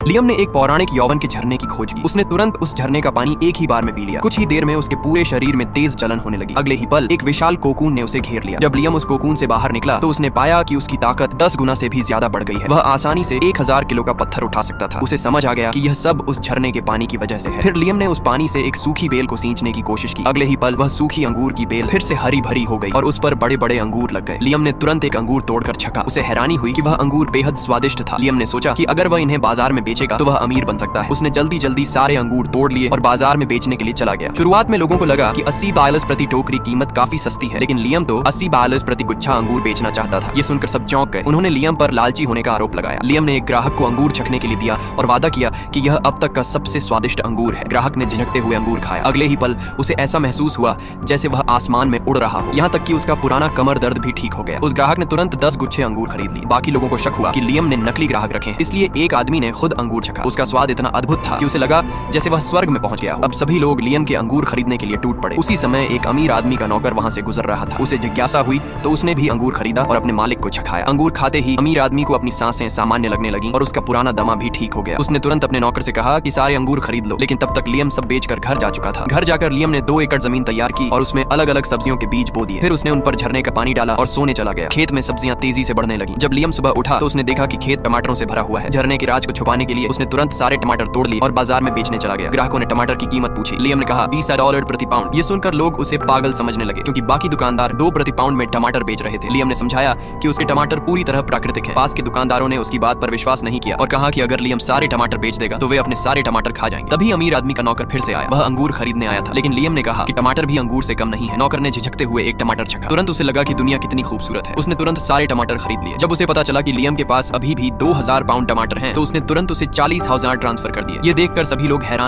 Liam ने एक पौराणिक यौवन के झरने की खोज की। उसने तुरंत उस झरने का पानी एक ही बार में पी लिया। कुछ ही देर में उसके पूरे शरीर में तेज जलन होने लगी। अगले ही पल एक विशाल कोकून ने उसे घेर लिया। जब लियम उस कोकून से बाहर निकला तो उसने पाया कि उसकी ताकत 10 गुना से भी ज्यादा बढ़ गई है। वह आसानी से 1000 किलो का पत्थर उठा सकता था। उसे समझ आ गया कि यह सब उस झरने के पानी की वजह से है। फिर लियम ने उस पानी से एक सूखी बेल को सींचने की कोशिश की। अगले ही पल वह सूखी अंगूर की बेल फिर से हरी भरी हो गई और उस पर बड़े बड़े अंगूर लग गए। लियम ने तुरंत एक अंगूर तोड़कर छका। उसे हैरानी हुई कि वह अंगूर बेहद स्वादिष्ट था। लियम ने सोचा कि अगर वह इन्हें बाजार में बेचेगा तो वह अमीर बन सकता है। उसने जल्दी जल्दी सारे अंगूर तोड़ लिए और बाजार में बेचने के लिए चला गया। शुरुआत में लोगों को लगा कि 80 डॉलर प्रति टोकरी कीमत काफी सस्ती है, लेकिन लियम तो 80 डॉलर प्रति गुच्छा अंगूर बेचना चाहता था। ये सुनकर सब चौंक गए। उन्होंने लियम पर लालची होने का आरोप लगाया। लियम ने एक ग्राहक को अंगूर छकने के लिए दिया और वादा किया कि यह अब तक का सबसे स्वादिष्ट अंगूर है। ग्राहक ने झिझकते हुए अंगूर खाया। अगले ही पल उसे ऐसा महसूस हुआ जैसे वह आसमान में उड़ रहा हो। यहाँ तक कि उसका पुराना कमर दर्द भी ठीक हो गया। उस ग्राहक ने तुरंत 10 गुच्छे अंगूर खरीद लिए। बाकी लोगों को शक हुआ कि लियम ने नकली ग्राहक रखे, इसलिए एक आदमी ने खुद अंगूर छका। उसका स्वाद इतना अद्भुत था कि उसे लगा जैसे वह स्वर्ग में पहुंच गया। अब सभी लोग लियम के अंगूर खरीदने के लिए टूट पड़े। उसी समय एक अमीर आदमी का नौकर वहां से गुजर रहा था। उसे जिज्ञासा हुई तो उसने भी अंगूर खरीदा और अपने मालिक को छकाया। अंगूर खाते ही अमीर आदमी को अपनी सांसें सामान्य लगने लगी और उसका पुराना दमा भी ठीक हो गया। उसने तुरंत अपने नौकर से कहा कि सारे अंगूर खरीद लो, लेकिन तब तक लियम सब बेचकर घर जा चुका था। घर जाकर लियम ने 2 एकड़ जमीन तैयार की और उसमें अलग अलग सब्जियों के बीज बो दिए। फिर उसने उन पर झरने का पानी डाला और सोने चला गया। खेत में सब्जियां तेजी से बढ़ने लगी। जब लियम सुबह उठा तो उसने देखा कि खेत टमाटरों से भरा हुआ है। झरने के राज को छुपाने के लिए उसने तुरंत सारे टमाटर तोड़ लिए और बाजार में बेचने चला गया। ग्राहकों ने टमाटर की कीमत पूछी। लियम ने कहा 20 डॉलर प्रति पाउंड। ये सुनकर लोग उसे पागल समझने लगे, क्योंकि बाकी दुकानदार 2 प्रति पाउंड में टमाटर बेच रहे थे। लियम ने समझाया कि उसके टमाटर पूरी तरह प्राकृतिक हैं। पास के दुकानदारों ने उसकी बात पर विश्वास नहीं किया और कहा कि अगर लियम सारे टमाटर बेच देगा तो वे अपने सारे टमाटर खा जाएंगे। तभी अमीर आदमी का नौकर फिर से आया। वह अंगूर खरीदने आया था, लेकिन लियम ने कहा कि टमाटर भी अंगूर से कम नहीं है। नौकर ने झिझकते हुए एक टमाटर छका। तुरंत उसे लगा कि दुनिया कितनी खूबसूरत है। उसने तुरंत सारे टमाटर खरीद लिए। जब उसे पता चला कि लियम के पास अभी भी 2000 पाउंड टमाटर हैं, तो उसने तुरंत उसे 40,000 ट्रांसफर कर दिए। ये देखकर सभी लोग हैरान